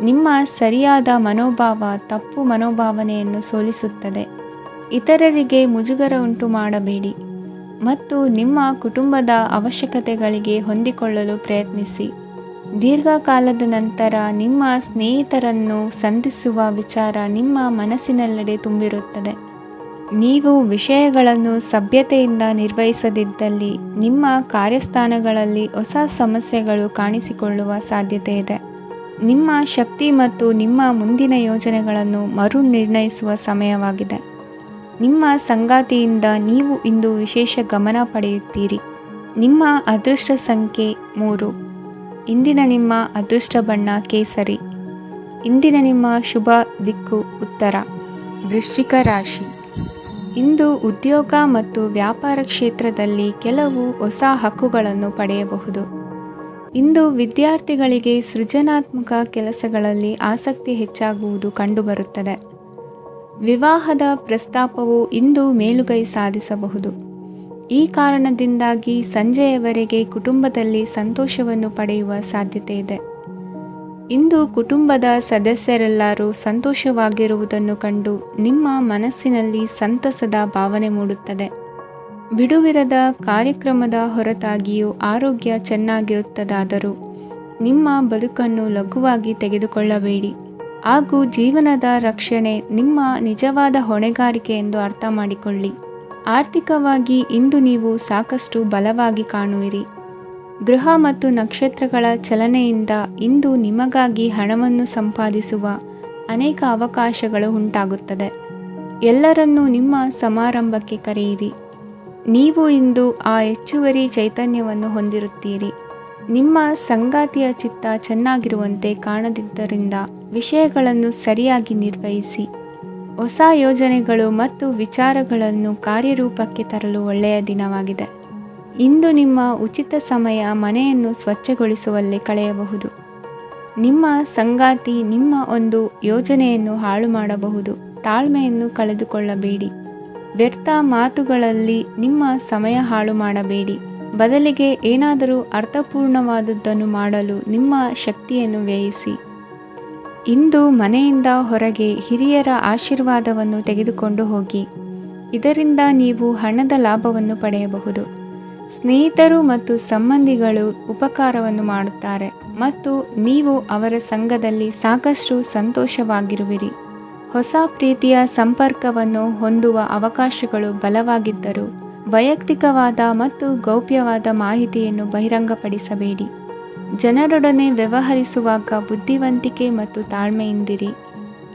ನಿಮ್ಮ ಸರಿಯಾದ ಮನೋಭಾವ ತಪ್ಪು ಮನೋಭಾವನೆಯನ್ನು ಸೋಲಿಸುತ್ತದೆ. ಇತರರಿಗೆ ಮುಜುಗರ ಉಂಟು ಮಾಡಬೇಡಿ ಮತ್ತು ನಿಮ್ಮ ಕುಟುಂಬದ ಅವಶ್ಯಕತೆಗಳಿಗೆ ಹೊಂದಿಕೊಳ್ಳಲು ಪ್ರಯತ್ನಿಸಿ. ದೀರ್ಘಕಾಲದ ನಂತರ ನಿಮ್ಮ ಸ್ನೇಹಿತರನ್ನು ಸಂಧಿಸುವ ವಿಚಾರ ನಿಮ್ಮ ಮನಸ್ಸಿನೆಲ್ಲೆಡೆ ತುಂಬಿರುತ್ತದೆ. ನೀವು ವಿಷಯಗಳನ್ನು ಸಭ್ಯತೆಯಿಂದ ನಿರ್ವಹಿಸದಿದ್ದಲ್ಲಿ ನಿಮ್ಮ ಕಾರ್ಯಸ್ಥಾನಗಳಲ್ಲಿ ಹೊಸ ಸಮಸ್ಯೆಗಳು ಕಾಣಿಸಿಕೊಳ್ಳುವ ಸಾಧ್ಯತೆ ಇದೆ. ನಿಮ್ಮ ಶಕ್ತಿ ಮತ್ತು ನಿಮ್ಮ ಮುಂದಿನ ಯೋಜನೆಗಳನ್ನು ಮರು ನಿರ್ಣಯಿಸುವ ಸಮಯವಾಗಿದೆ. ನಿಮ್ಮ ಸಂಗಾತಿಯಿಂದ ನೀವು ಇಂದು ವಿಶೇಷ ಗಮನ ಪಡೆಯುತ್ತೀರಿ. ನಿಮ್ಮ ಅದೃಷ್ಟ ಸಂಖ್ಯೆ 3. ಇಂದಿನ ನಿಮ್ಮ ಅದೃಷ್ಟ ಬಣ್ಣ ಕೇಸರಿ. ಇಂದಿನ ನಿಮ್ಮ ಶುಭ ದಿಕ್ಕು ಉತ್ತರ. ವೃಶ್ಚಿಕ ರಾಶಿ. ಇಂದು ಉದ್ಯೋಗ ಮತ್ತು ವ್ಯಾಪಾರ ಕ್ಷೇತ್ರದಲ್ಲಿ ಕೆಲವು ಹೊಸ ಹಕ್ಕುಗಳನ್ನು ಪಡೆಯಬಹುದು. ಇಂದು ವಿದ್ಯಾರ್ಥಿಗಳಿಗೆ ಸೃಜನಾತ್ಮಕ ಕೆಲಸಗಳಲ್ಲಿ ಆಸಕ್ತಿ ಹೆಚ್ಚಾಗುವುದು ಕಂಡುಬರುತ್ತದೆ. ವಿವಾಹದ ಪ್ರಸ್ತಾಪವು ಇಂದು ಮೇಲುಗೈ ಸಾಧಿಸಬಹುದು. ಈ ಕಾರಣದಿಂದಾಗಿ ಸಂಜೆಯವರೆಗೆ ಕುಟುಂಬದಲ್ಲಿ ಸಂತೋಷವನ್ನು ಪಡೆಯುವ ಸಾಧ್ಯತೆ ಇದೆ. ಇಂದು ಕುಟುಂಬದ ಸದಸ್ಯರೆಲ್ಲರೂ ಸಂತೋಷವಾಗಿರುವುದನ್ನು ಕಂಡು ನಿಮ್ಮ ಮನಸ್ಸಿನಲ್ಲಿ ಸಂತಸದ ಭಾವನೆ ಮೂಡುತ್ತದೆ. ಬಿಡುವಿರದ ಕಾರ್ಯಕ್ರಮದ ಹೊರತಾಗಿಯೂ ಆರೋಗ್ಯ ಚೆನ್ನಾಗಿರುತ್ತದಾದರೂ ನಿಮ್ಮ ಬದುಕನ್ನು ಲಘುವಾಗಿ ತೆಗೆದುಕೊಳ್ಳಬೇಡಿ ಹಾಗೂ ಜೀವನದ ರಕ್ಷಣೆ ನಿಮ್ಮ ನಿಜವಾದ ಹೊಣೆಗಾರಿಕೆ ಎಂದು ಅರ್ಥ ಮಾಡಿಕೊಳ್ಳಿ. ಆರ್ಥಿಕವಾಗಿ ಇಂದು ನೀವು ಸಾಕಷ್ಟು ಬಲವಾಗಿ ಕಾಣುವಿರಿ. ಗ್ರಹ ಮತ್ತು ನಕ್ಷತ್ರಗಳ ಚಲನೆಯಿಂದ ಇಂದು ನಿಮಗಾಗಿ ಹಣವನ್ನು ಸಂಪಾದಿಸುವ ಅನೇಕ ಅವಕಾಶಗಳು ಉಂಟಾಗುತ್ತದೆ. ಎಲ್ಲರನ್ನೂ ನಿಮ್ಮ ಸಮಾರಂಭಕ್ಕೆ ಕರೆಯಿರಿ. ನೀವು ಇಂದು ಆ ಹೆಚ್ಚುವರಿ ಚೈತನ್ಯವನ್ನು ಹೊಂದಿರುತ್ತೀರಿ. ನಿಮ್ಮ ಸಂಗಾತಿಯ ಚಿತ್ತ ಚೆನ್ನಾಗಿರುವಂತೆ ಕಾಣದಿದ್ದರಿಂದ ವಿಷಯಗಳನ್ನು ಸರಿಯಾಗಿ ನಿರ್ವಹಿಸಿ. ಹೊಸ ಯೋಜನೆಗಳು ಮತ್ತು ವಿಚಾರಗಳನ್ನು ಕಾರ್ಯರೂಪಕ್ಕೆ ತರಲು ಒಳ್ಳೆಯ ದಿನವಾಗಿದೆ. ಇಂದು ನಿಮ್ಮ ಉಚಿತ ಸಮಯ ಮನೆಯನ್ನು ಸ್ವಚ್ಛಗೊಳಿಸುವಲ್ಲಿ ಕಳೆಯಬಹುದು. ನಿಮ್ಮ ಸಂಗಾತಿ ನಿಮ್ಮ ಒಂದು ಯೋಜನೆಯನ್ನು ಹಾಳು ಮಾಡಬಹುದು. ತಾಳ್ಮೆಯನ್ನು ಕಳೆದುಕೊಳ್ಳಬೇಡಿ. ವ್ಯರ್ಥ ಮಾತುಗಳಲ್ಲಿ ನಿಮ್ಮ ಸಮಯ ಹಾಳು ಮಾಡಬೇಡಿ. ಬದಲಿಗೆ ಏನಾದರೂ ಅರ್ಥಪೂರ್ಣವಾದುದನ್ನು ಮಾಡಲು ನಿಮ್ಮ ಶಕ್ತಿಯನ್ನು ವ್ಯಯಿಸಿ. ಇಂದು ಮನೆಯಿಂದ ಹೊರಗೆ ಹಿರಿಯರ ಆಶೀರ್ವಾದವನ್ನು ತೆಗೆದುಕೊಂಡು ಹೋಗಿ. ಇದರಿಂದ ನೀವು ಹಣದ ಲಾಭವನ್ನು ಪಡೆಯಬಹುದು. ಸ್ನೇಹಿತರು ಮತ್ತು ಸಂಬಂಧಿಗಳು ಉಪಕಾರವನ್ನು ಮಾಡುತ್ತಾರೆ ಮತ್ತು ನೀವು ಅವರ ಸಂಘದಲ್ಲಿ ಸಾಕಷ್ಟು ಸಂತೋಷವಾಗಿರುವಿರಿ. ಹೊಸ ಪ್ರೀತಿಯ ಸಂಪರ್ಕವನ್ನು ಹೊಂದುವ ಅವಕಾಶಗಳು ಬಲವಾಗಿದ್ದರೂ ವೈಯಕ್ತಿಕವಾದ ಮತ್ತು ಗೌಪ್ಯವಾದ ಮಾಹಿತಿಯನ್ನು ಬಹಿರಂಗಪಡಿಸಬೇಡಿ. ಜನರೊಡನೆ ವ್ಯವಹರಿಸುವಾಗ ಬುದ್ಧಿವಂತಿಕೆ ಮತ್ತು ತಾಳ್ಮೆಯಿಂದಿರಿ.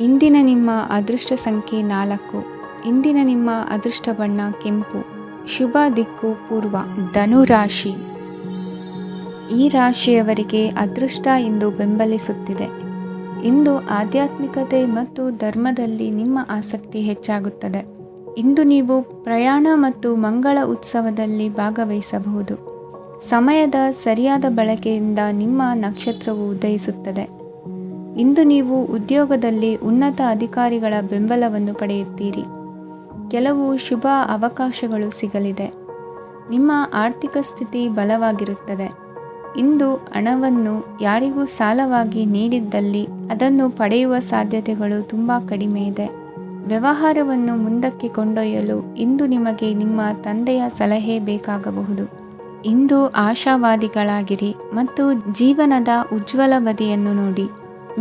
ಇಂದಿನ ನಿಮ್ಮ ಅದೃಷ್ಟ ಸಂಖ್ಯೆ 4. ಇಂದಿನ ನಿಮ್ಮ ಅದೃಷ್ಟ ಬಣ್ಣ ಕೆಂಪು. ಶುಭ ದಿಕ್ಕು ಪೂರ್ವ. ಧನುರಾಶಿ. ಈ ರಾಶಿಯವರಿಗೆ ಅದೃಷ್ಟ ಇಂದು ಬೆಂಬಲಿಸುತ್ತಿದೆ. ಇಂದು ಆಧ್ಯಾತ್ಮಿಕತೆ ಮತ್ತು ಧರ್ಮದಲ್ಲಿ ನಿಮ್ಮ ಆಸಕ್ತಿ ಹೆಚ್ಚಾಗುತ್ತದೆ. ಇಂದು ನೀವು ಪ್ರಯಾಣ ಮತ್ತು ಮಂಗಳ ಉತ್ಸವದಲ್ಲಿ ಭಾಗವಹಿಸಬಹುದು. ಸಮಯದ ಸರಿಯಾದ ಬಳಕೆಯಿಂದ ನಿಮ್ಮ ನಕ್ಷತ್ರವು ಉದಯಿಸುತ್ತದೆ. ಇಂದು ನೀವು ಉದ್ಯೋಗದಲ್ಲಿ ಉನ್ನತ ಅಧಿಕಾರಿಗಳ ಬೆಂಬಲವನ್ನು ಪಡೆಯುತ್ತೀರಿ. ಕೆಲವು ಶುಭ ಅವಕಾಶಗಳು ಸಿಗಲಿದೆ. ನಿಮ್ಮ ಆರ್ಥಿಕ ಸ್ಥಿತಿ ಬಲವಾಗಿರುತ್ತದೆ. ಇಂದು ಹಣವನ್ನು ಯಾರಿಗೂ ಸಾಲವಾಗಿ ನೀಡಿದ್ದಲ್ಲಿ ಅದನ್ನು ಪಡೆಯುವ ಸಾಧ್ಯತೆಗಳು ತುಂಬ ಕಡಿಮೆ ಇದೆ. ವ್ಯವಹಾರವನ್ನು ಮುಂದಕ್ಕೆ ಕೊಂಡೊಯ್ಯಲು ಇಂದು ನಿಮಗೆ ನಿಮ್ಮ ತಂದೆಯ ಸಲಹೆ ಬೇಕಾಗಬಹುದು. ಇಂದು ಆಶಾವಾದಿಗಳಾಗಿರಿ ಮತ್ತು ಜೀವನದ ಉಜ್ವಲ ಬದಿಯನ್ನು ನೋಡಿ.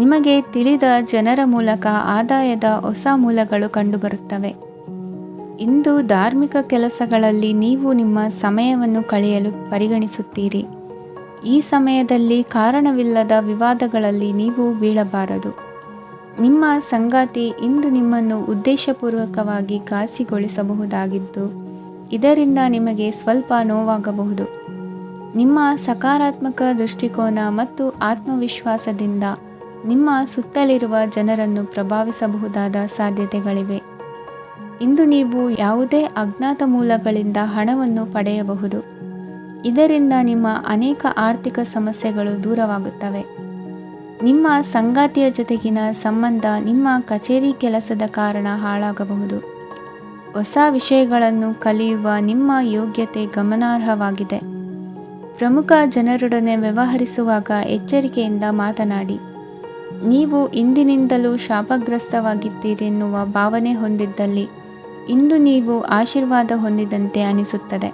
ನಿಮಗೆ ತಿಳಿದ ಜನರ ಮೂಲಕ ಆದಾಯದ ಹೊಸ ಮೂಲಗಳು ಕಂಡುಬರುತ್ತವೆ. ಇಂದು ಧಾರ್ಮಿಕ ಕೆಲಸಗಳಲ್ಲಿ ನೀವು ನಿಮ್ಮ ಸಮಯವನ್ನು ಕಳೆಯಲು ಪರಿಗಣಿಸುತ್ತೀರಿ. ಈ ಸಮಯದಲ್ಲಿ ಕಾರಣವಿಲ್ಲದ ವಿವಾದಗಳಲ್ಲಿ ನೀವು ಬೀಳಬಾರದು. ನಿಮ್ಮ ಸಂಗಾತಿ ಇಂದು ನಿಮ್ಮನ್ನು ಉದ್ದೇಶಪೂರ್ವಕವಾಗಿ ಘಾಸಿಗೊಳಿಸಬಹುದಾಗಿದ್ದು ಇದರಿಂದ ನಿಮಗೆ ಸ್ವಲ್ಪ ನೋವಾಗಬಹುದು. ನಿಮ್ಮ ಸಕಾರಾತ್ಮಕ ದೃಷ್ಟಿಕೋನ ಮತ್ತು ಆತ್ಮವಿಶ್ವಾಸದಿಂದ ನಿಮ್ಮ ಸುತ್ತಲಿರುವ ಜನರನ್ನು ಪ್ರಭಾವಿಸಬಹುದಾದ ಸಾಧ್ಯತೆಗಳಿವೆ. ಇಂದು ನೀವು ಯಾವುದೇ ಅಜ್ಞಾತ ಮೂಲಗಳಿಂದ ಹಣವನ್ನು ಪಡೆಯಬಹುದು. ಇದರಿಂದ ನಿಮ್ಮ ಅನೇಕ ಆರ್ಥಿಕ ಸಮಸ್ಯೆಗಳು ದೂರವಾಗುತ್ತವೆ. ನಿಮ್ಮ ಸಂಗಾತಿಯ ಜೊತೆಗಿನ ಸಂಬಂಧ ನಿಮ್ಮ ಕಚೇರಿ ಕೆಲಸದ ಕಾರಣ ಹಾಳಾಗಬಹುದು. ಹೊಸ ವಿಷಯಗಳನ್ನು ಕಲಿಯುವ ನಿಮ್ಮ ಯೋಗ್ಯತೆ ಗಮನಾರ್ಹವಾಗಿದೆ. ಪ್ರಮುಖ ಜನರೊಡನೆ ವ್ಯವಹರಿಸುವಾಗ ಎಚ್ಚರಿಕೆಯಿಂದ ಮಾತನಾಡಿ. ನೀವು ಇಂದಿನಿಂದಲೂ ಶಾಪಗ್ರಸ್ತವಾಗಿದ್ದೀರೆನ್ನುವ ಭಾವನೆ ಹೊಂದಿದ್ದಲ್ಲಿ ಇಂದು ನೀವು ಆಶೀರ್ವಾದ ಹೊಂದಿದಂತೆ ಅನಿಸುತ್ತದೆ.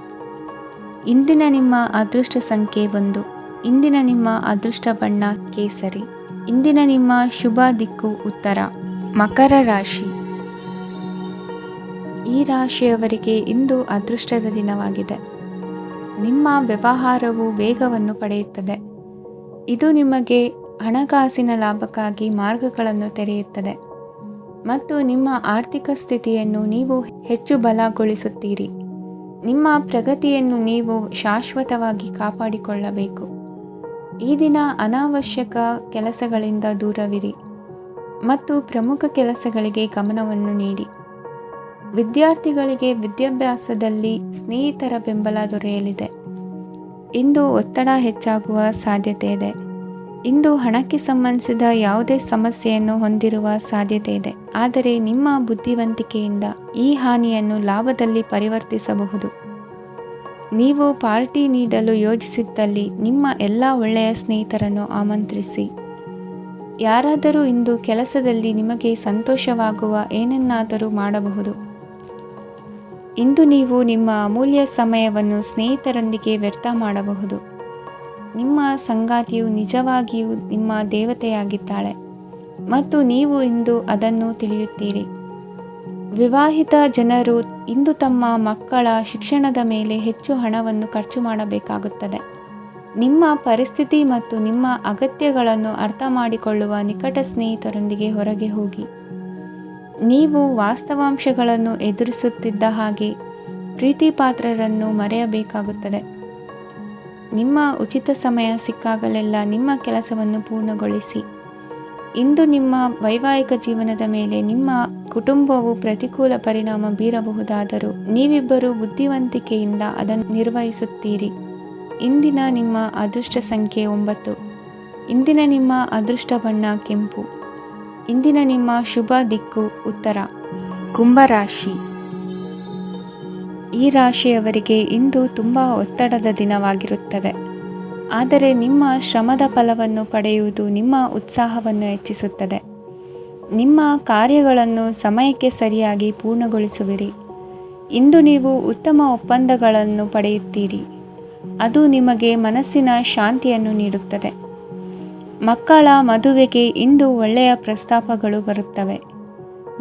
ಇಂದಿನ ನಿಮ್ಮ ಅದೃಷ್ಟ ಸಂಖ್ಯೆ 1. ಇಂದಿನ ನಿಮ್ಮ ಅದೃಷ್ಟ ಬಣ್ಣ ಕೇಸರಿ. ಇಂದಿನ ನಿಮ್ಮ ಶುಭ ದಿಕ್ಕು ಉತ್ತರ. ಮಕರ ರಾಶಿ. ಈ ರಾಶಿಯವರಿಗೆ ಇಂದು ಅದೃಷ್ಟದ ದಿನವಾಗಿದೆ. ನಿಮ್ಮ ವ್ಯವಹಾರವು ವೇಗವನ್ನು ಪಡೆಯುತ್ತದೆ. ಇದು ನಿಮಗೆ ಹಣಕಾಸಿನ ಲಾಭಕ್ಕಾಗಿ ಮಾರ್ಗಗಳನ್ನು ತೆರೆಯುತ್ತದೆ ಮತ್ತು ನಿಮ್ಮ ಆರ್ಥಿಕ ಸ್ಥಿತಿಯನ್ನು ನೀವು ಹೆಚ್ಚು ಬಲಗೊಳಿಸುತ್ತೀರಿ. ನಿಮ್ಮ ಪ್ರಗತಿಯನ್ನು ನೀವು ಶಾಶ್ವತವಾಗಿ ಕಾಪಾಡಿಕೊಳ್ಳಬೇಕು. ಈ ದಿನ ಅನಾವಶ್ಯಕ ಕೆಲಸಗಳಿಂದ ದೂರವಿರಿ ಮತ್ತು ಪ್ರಮುಖ ಕೆಲಸಗಳಿಗೆ ಗಮನವನ್ನು ನೀಡಿ. ವಿದ್ಯಾರ್ಥಿಗಳಿಗೆ ವಿದ್ಯಾಭ್ಯಾಸದಲ್ಲಿ ಸ್ನೇಹಿತರ ಬೆಂಬಲ ದೊರೆಯಲಿದೆ. ಇಂದು ಒತ್ತಡ ಹೆಚ್ಚಾಗುವ ಸಾಧ್ಯತೆ ಇದೆ. ಇಂದು ಹಣಕ್ಕೆ ಸಂಬಂಧಿಸಿದ ಯಾವುದೇ ಸಮಸ್ಯೆಯನ್ನು ಹೊಂದಿರುವ ಸಾಧ್ಯತೆ ಇದೆ. ಆದರೆ ನಿಮ್ಮ ಬುದ್ಧಿವಂತಿಕೆಯಿಂದ ಈ ಹಾನಿಯನ್ನು ಲಾಭದಲ್ಲಿ ಪರಿವರ್ತಿಸಬಹುದು. ನೀವು ಪಾರ್ಟಿ ನೀಡಲು ಯೋಜಿಸಿದ್ದಲ್ಲಿ ನಿಮ್ಮ ಎಲ್ಲ ಒಳ್ಳೆಯ ಸ್ನೇಹಿತರನ್ನು ಆಮಂತ್ರಿಸಿ. ಯಾರಾದರೂ ಇಂದು ಕೆಲಸದಲ್ಲಿ ನಿಮಗೆ ಸಂತೋಷವಾಗುವ ಏನನ್ನಾದರೂ ಮಾಡಬಹುದು. ಇಂದು ನೀವು ನಿಮ್ಮ ಅಮೂಲ್ಯ ಸಮಯವನ್ನು ಸ್ನೇಹಿತರೊಂದಿಗೆ ವ್ಯರ್ಥ ಮಾಡಬಹುದು. ನಿಮ್ಮ ಸಂಗಾತಿಯು ನಿಜವಾಗಿಯೂ ನಿಮ್ಮ ದೇವತೆಯಾಗಿದ್ದಾಳೆ ಮತ್ತು ನೀವು ಇಂದು ಅದನ್ನು ತಿಳಿಯುತ್ತೀರಿ. ವಿವಾಹಿತ ಜನರು ಇಂದು ತಮ್ಮ ಮಕ್ಕಳ ಶಿಕ್ಷಣದ ಮೇಲೆ ಹೆಚ್ಚು ಹಣವನ್ನು ಖರ್ಚು ಮಾಡಬೇಕಾಗುತ್ತದೆ. ನಿಮ್ಮ ಪರಿಸ್ಥಿತಿ ಮತ್ತು ನಿಮ್ಮ ಅಗತ್ಯಗಳನ್ನು ಅರ್ಥ ಮಾಡಿಕೊಳ್ಳುವ ನಿಕಟ ಸ್ನೇಹಿತರೊಂದಿಗೆ ಹೊರಗೆ ಹೋಗಿ. ನೀವು ವಾಸ್ತವಾಂಶಗಳನ್ನು ಎದುರಿಸುತ್ತಿದ್ದ ಹಾಗೆ ಪ್ರೀತಿಪಾತ್ರರನ್ನು ಮರೆಯಬೇಕಾಗುತ್ತದೆ. ನಿಮ್ಮ ಉಚಿತ ಸಮಯ ಸಿಕ್ಕಾಗಲೆಲ್ಲ ನಿಮ್ಮ ಕೆಲಸವನ್ನು ಪೂರ್ಣಗೊಳಿಸಿ. ಇಂದು ನಿಮ್ಮ ವೈವಾಹಿಕ ಜೀವನದ ಮೇಲೆ ನಿಮ್ಮ ಕುಟುಂಬವು ಪ್ರತಿಕೂಲ ಪರಿಣಾಮ ಬೀರಬಹುದಾದರೂ ನೀವಿಬ್ಬರು ಬುದ್ಧಿವಂತಿಕೆಯಿಂದ ಅದನ್ನು ನಿರ್ವಹಿಸುತ್ತೀರಿ. ಇಂದಿನ ನಿಮ್ಮ ಅದೃಷ್ಟ ಸಂಖ್ಯೆ 9. ಇಂದಿನ ನಿಮ್ಮ ಅದೃಷ್ಟ ಬಣ್ಣ ಕೆಂಪು. ಇಂದಿನ ನಿಮ್ಮ ಶುಭ ದಿಕ್ಕು ಉತ್ತರ. ಕುಂಭರಾಶಿ. ಈ ರಾಶಿಯವರಿಗೆ ಇಂದು ತುಂಬ ಒತ್ತಡದ ದಿನವಾಗಿರುತ್ತದೆ. ಆದರೆ ನಿಮ್ಮ ಶ್ರಮದ ಫಲವನ್ನು ಪಡೆಯುವುದು ನಿಮ್ಮ ಉತ್ಸಾಹವನ್ನು ಹೆಚ್ಚಿಸುತ್ತದೆ. ನಿಮ್ಮ ಕಾರ್ಯಗಳನ್ನು ಸಮಯಕ್ಕೆ ಸರಿಯಾಗಿ ಪೂರ್ಣಗೊಳಿಸುವಿರಿ. ಇಂದು ನೀವು ಉತ್ತಮ ಒಪ್ಪಂದಗಳನ್ನು ಪಡೆಯುತ್ತೀರಿ. ಅದು ನಿಮಗೆ ಮನಸ್ಸಿನ ಶಾಂತಿಯನ್ನು ನೀಡುತ್ತದೆ. ಮಕ್ಕಳ ಮದುವೆಗೆ ಇಂದು ಒಳ್ಳೆಯ ಪ್ರಸ್ತಾಪಗಳು ಬರುತ್ತವೆ.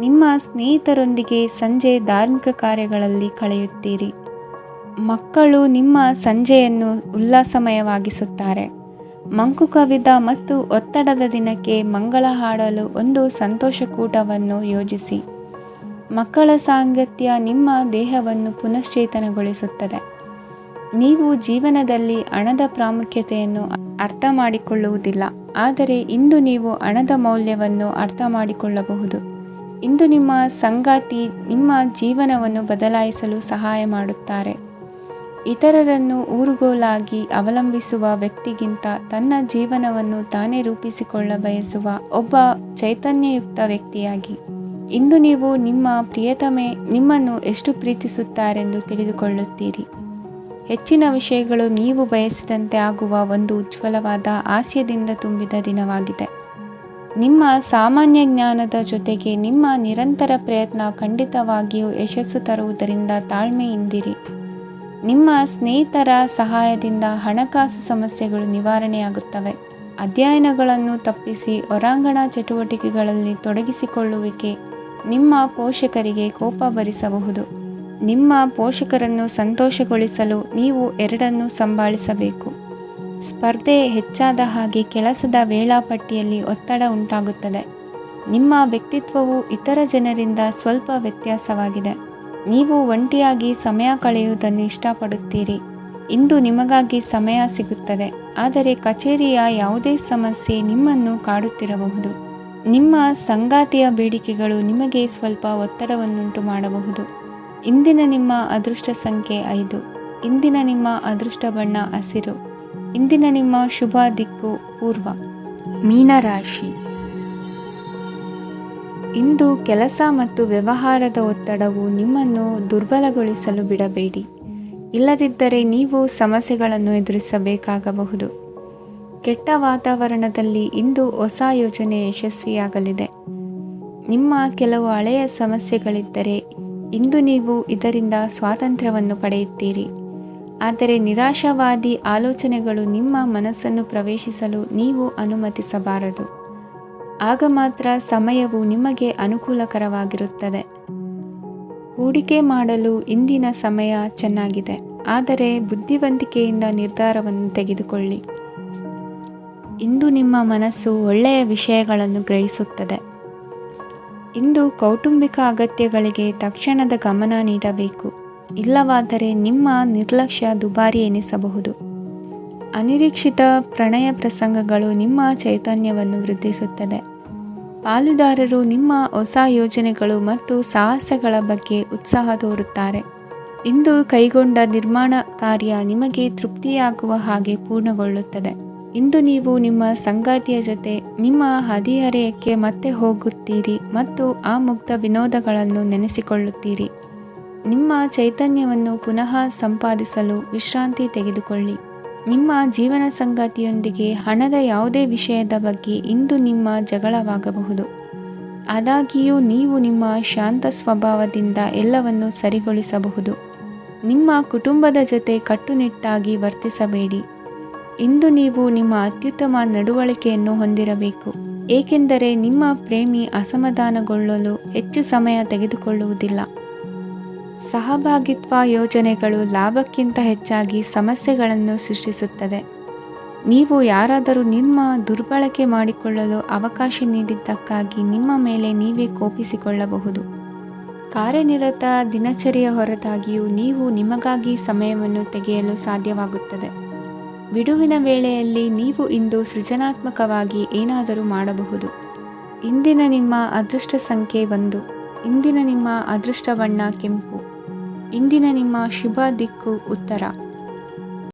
ನಿಮ್ಮ ಸ್ನೇಹಿತರೊಂದಿಗೆ ಸಂಜೆ ಧಾರ್ಮಿಕ ಕಾರ್ಯಗಳಲ್ಲಿ ಕಳೆಯುತ್ತೀರಿ. ಮಕ್ಕಳು ನಿಮ್ಮ ಸಂಜೆಯನ್ನು ಉಲ್ಲಾಸಮಯವಾಗಿಸುತ್ತಾರೆ. ಮಂಕು ಕವಿದ ಮತ್ತು ಒತ್ತಡದ ದಿನಕ್ಕೆ ಮಂಗಳ ಹಾಡಲು ಒಂದು ಸಂತೋಷಕೂಟವನ್ನು ಯೋಜಿಸಿ. ಮಕ್ಕಳ ಸಾಂಗತ್ಯ ನಿಮ್ಮ ದೇಹವನ್ನು ಪುನಶ್ಚೇತನಗೊಳಿಸುತ್ತದೆ. ನೀವು ಜೀವನದಲ್ಲಿ ಹಣದ ಪ್ರಾಮುಖ್ಯತೆಯನ್ನು ಅರ್ಥ ಮಾಡಿಕೊಳ್ಳುವುದಿಲ್ಲ, ಆದರೆ ಇಂದು ನೀವು ಹಣದ ಮೌಲ್ಯವನ್ನು ಅರ್ಥ ಮಾಡಿಕೊಳ್ಳಬಹುದು. ಇಂದು ನಿಮ್ಮ ಸಂಗಾತಿ ನಿಮ್ಮ ಜೀವನವನ್ನು ಬದಲಾಯಿಸಲು ಸಹಾಯ ಮಾಡುತ್ತಾರೆ. ಇತರರನ್ನು ಊರುಗೋಲಾಗಿ ಅವಲಂಬಿಸುವ ವ್ಯಕ್ತಿಗಿಂತ ತನ್ನ ಜೀವನವನ್ನು ತಾನೇ ರೂಪಿಸಿಕೊಳ್ಳ ಬಯಸುವ ಒಬ್ಬ ಚೈತನ್ಯಯುಕ್ತ ವ್ಯಕ್ತಿಯಾಗಿ. ಇಂದು ನೀವು ನಿಮ್ಮ ಪ್ರಿಯತಮೆ ನಿಮ್ಮನ್ನು ಎಷ್ಟು ಪ್ರೀತಿಸುತ್ತಾರೆಂದು ತಿಳಿದುಕೊಳ್ಳುತ್ತೀರಿ. ಹೆಚ್ಚಿನ ವಿಷಯಗಳು ನೀವು ಬಯಸಿದಂತೆ ಆಗುವ ಒಂದು ಉಜ್ವಲವಾದ ಹಾಸ್ಯದಿಂದ ತುಂಬಿದ ದಿನವಾಗಿದೆ. ನಿಮ್ಮ ಸಾಮಾನ್ಯ ಜ್ಞಾನದ ಜೊತೆಗೆ ನಿಮ್ಮ ನಿರಂತರ ಪ್ರಯತ್ನ ಖಂಡಿತವಾಗಿಯೂ ಯಶಸ್ಸು ತರುವುದರಿಂದ ತಾಳ್ಮೆಯಿಂದಿರಿ. ನಿಮ್ಮ ಸ್ನೇಹಿತರ ಸಹಾಯದಿಂದ ಹಣಕಾಸು ಸಮಸ್ಯೆಗಳು ನಿವಾರಣೆಯಾಗುತ್ತವೆ. ಅಧ್ಯಯನಗಳನ್ನು ತಪ್ಪಿಸಿ ಹೊರಾಂಗಣ ಚಟುವಟಿಕೆಗಳಲ್ಲಿ ತೊಡಗಿಸಿಕೊಳ್ಳುವಿಕೆ ನಿಮ್ಮ ಪೋಷಕರಿಗೆ ಕೋಪ ಭರಿಸಬಹುದು. ನಿಮ್ಮ ಪೋಷಕರನ್ನು ಸಂತೋಷಗೊಳಿಸಲು ನೀವು ಎರಡನ್ನೂ ಸಂಭಾಳಿಸಬೇಕು. ಸ್ಪರ್ಧೆ ಹೆಚ್ಚಾದ ಹಾಗೆ ಕೆಲಸದ ವೇಳಾಪಟ್ಟಿಯಲ್ಲಿ ಒತ್ತಡ ಉಂಟಾಗುತ್ತದೆ. ನಿಮ್ಮ ವ್ಯಕ್ತಿತ್ವವು ಇತರ ಜನರಿಂದ ಸ್ವಲ್ಪ ವ್ಯತ್ಯಾಸವಾಗಿದೆ. ನೀವು ಒಂಟಿಯಾಗಿ ಸಮಯ ಕಳೆಯುವುದನ್ನು ಇಷ್ಟಪಡುತ್ತೀರಿ. ಇಂದು ನಿಮಗಾಗಿ ಸಮಯ ಸಿಗುತ್ತದೆ, ಆದರೆ ಕಚೇರಿಯ ಯಾವುದೇ ಸಮಸ್ಯೆ ನಿಮ್ಮನ್ನು ಕಾಡುತ್ತಿರಬಹುದು. ನಿಮ್ಮ ಸಂಗಾತಿಯ ಬೇಡಿಕೆಗಳು ನಿಮಗೆ ಸ್ವಲ್ಪ ಒತ್ತಡವನ್ನುಂಟು ಮಾಡಬಹುದು. ಇಂದಿನ ನಿಮ್ಮ ಅದೃಷ್ಟ ಸಂಖ್ಯೆ 5. ಇಂದಿನ ನಿಮ್ಮ ಅದೃಷ್ಟ ಬಣ್ಣ ಹಸಿರು. ಇಂದಿನ ನಿಮ್ಮ ಶುಭ ದಿಕ್ಕು ಪೂರ್ವ. ಮೀನರಾಶಿ. ಇಂದು ಕೆಲಸ ಮತ್ತು ವ್ಯವಹಾರದ ಒತ್ತಡವು ನಿಮ್ಮನ್ನು ದುರ್ಬಲಗೊಳಿಸಲು ಬಿಡಬೇಡಿ. ಇಲ್ಲದಿದ್ದರೆ ನೀವು ಸಮಸ್ಯೆಗಳನ್ನು ಎದುರಿಸಬೇಕಾಗಬಹುದು. ಕೆಟ್ಟ ವಾತಾವರಣದಲ್ಲಿ ಇಂದು ಹೊಸ ಯೋಜನೆ ಯಶಸ್ವಿಯಾಗಲಿದೆ. ನಿಮ್ಮ ಕೆಲವು ಹಳೆಯ ಸಮಸ್ಯೆಗಳಿದ್ದರೆ ಇಂದು ನೀವು ಇದರಿಂದ ಸ್ವಾತಂತ್ರ್ಯವನ್ನು ಪಡೆಯುತ್ತೀರಿ. ಆದರೆ ನಿರಾಶಾವಾದಿ ಆಲೋಚನೆಗಳು ನಿಮ್ಮ ಮನಸ್ಸನ್ನು ಪ್ರವೇಶಿಸಲು ನೀವು ಅನುಮತಿಸಬಾರದು. ಆಗ ಮಾತ್ರ ಸಮಯವು ನಿಮಗೆ ಅನುಕೂಲಕರವಾಗಿರುತ್ತದೆ. ಹೂಡಿಕೆ ಮಾಡಲು ಇಂದಿನ ಸಮಯ ಚೆನ್ನಾಗಿದೆ, ಆದರೆ ಬುದ್ಧಿವಂತಿಕೆಯಿಂದ ನಿರ್ಧಾರವನ್ನು ತೆಗೆದುಕೊಳ್ಳಿ. ಇಂದು ನಿಮ್ಮ ಮನಸ್ಸು ಒಳ್ಳೆಯ ವಿಷಯಗಳನ್ನು ಗ್ರಹಿಸುತ್ತದೆ. ಇಂದು ಕೌಟುಂಬಿಕ ಅಗತ್ಯಗಳಿಗೆ ತಕ್ಷಣದ ಗಮನ ನೀಡಬೇಕು. ಇಲ್ಲವಾದರೆ ನಿಮ್ಮ ನಿರ್ಲಕ್ಷ್ಯ ದುಬಾರಿ ಎನಿಸಬಹುದು. ಅನಿರೀಕ್ಷಿತ ಪ್ರಣಯ ಪ್ರಸಂಗಗಳು ನಿಮ್ಮ ಚೈತನ್ಯವನ್ನು ವೃದ್ಧಿಸುತ್ತದೆ. ಪಾಲುದಾರರು ನಿಮ್ಮ ಹೊಸ ಯೋಜನೆಗಳು ಮತ್ತು ಸಾಹಸಗಳ ಬಗ್ಗೆ ಉತ್ಸಾಹ ತೋರುತ್ತಾರೆ. ಇಂದು ಕೈಗೊಂಡ ನಿರ್ಮಾಣ ಕಾರ್ಯ ನಿಮಗೆ ತೃಪ್ತಿಯಾಗುವ ಹಾಗೆ ಪೂರ್ಣಗೊಳ್ಳುತ್ತದೆ. ಇಂದು ನೀವು ನಿಮ್ಮ ಸಂಗಾತಿಯ ಜೊತೆ ನಿಮ್ಮ ಹದಿಹರೆಯಕ್ಕೆ ಮತ್ತೆ ಹೋಗುತ್ತೀರಿ ಮತ್ತು ಆ ಮುಗ್ಧ ವಿನೋದಗಳನ್ನು ನೆನೆಸಿಕೊಳ್ಳುತ್ತೀರಿ. ನಿಮ್ಮ ಚೈತನ್ಯವನ್ನು ಪುನಃ ಸಂಪಾದಿಸಲು ವಿಶ್ರಾಂತಿ ತೆಗೆದುಕೊಳ್ಳಿ. ನಿಮ್ಮ ಜೀವನ ಸಂಗಾತಿಯೊಂದಿಗೆ ಹಣದ ಯಾವುದೇ ವಿಷಯದ ಬಗ್ಗೆ ಇಂದು ನಿಮ್ಮ ಜಗಳವಾಗಬಹುದು. ಆದಾಗ್ಯೂ ನೀವು ನಿಮ್ಮ ಶಾಂತ ಸ್ವಭಾವದಿಂದ ಎಲ್ಲವನ್ನು ಸರಿಗೊಳಿಸಬಹುದು. ನಿಮ್ಮ ಕುಟುಂಬದ ಜೊತೆ ಕಟ್ಟುನಿಟ್ಟಾಗಿ ವರ್ತಿಸಬೇಡಿ. ಇಂದು ನೀವು ನಿಮ್ಮ ಅತ್ಯುತ್ತಮ ನಡವಳಿಕೆಯನ್ನು ಹೊಂದಿರಬೇಕು, ಏಕೆಂದರೆ ನಿಮ್ಮ ಪ್ರೇಮಿ ಅಸಮಾಧಾನಗೊಳ್ಳಲು ಹೆಚ್ಚು ಸಮಯ ತೆಗೆದುಕೊಳ್ಳುವುದಿಲ್ಲ. ಸಹಭಾಗಿತ್ವ ಯೋಜನೆಗಳು ಲಾಭಕ್ಕಿಂತ ಹೆಚ್ಚಾಗಿ ಸಮಸ್ಯೆಗಳನ್ನು ಸೃಷ್ಟಿಸುತ್ತದೆ. ನೀವು ಯಾರಾದರೂ ನಿಮ್ಮ ದುರ್ಬಳಕೆ ಮಾಡಿಕೊಳ್ಳಲು ಅವಕಾಶ ನೀಡಿದ್ದಕ್ಕಾಗಿ ನಿಮ್ಮ ಮೇಲೆ ನೀವೇ ಕೋಪಿಸಿಕೊಳ್ಳಬಹುದು. ಕಾರ್ಯನಿರತ ದಿನಚರಿಯ ಹೊರತಾಗಿಯೂ ನೀವು ನಿಮಗಾಗಿ ಸಮಯವನ್ನು ತೆಗೆಯಲು ಸಾಧ್ಯವಾಗುತ್ತದೆ. ಬಿಡುವಿನ ವೇಳೆಯಲ್ಲಿ ನೀವು ಇಂದು ಸೃಜನಾತ್ಮಕವಾಗಿ ಏನಾದರೂ ಮಾಡಬಹುದು. ಇಂದಿನ ನಿಮ್ಮ ಅದೃಷ್ಟ ಸಂಖ್ಯೆ 1. ಇಂದಿನ ನಿಮ್ಮ ಅದೃಷ್ಟ ಬಣ್ಣ ಕೆಂಪು. ಇಂದಿನ ನಿಮ್ಮ ಶುಭ ದಿಕ್ಕು ಉತ್ತರ.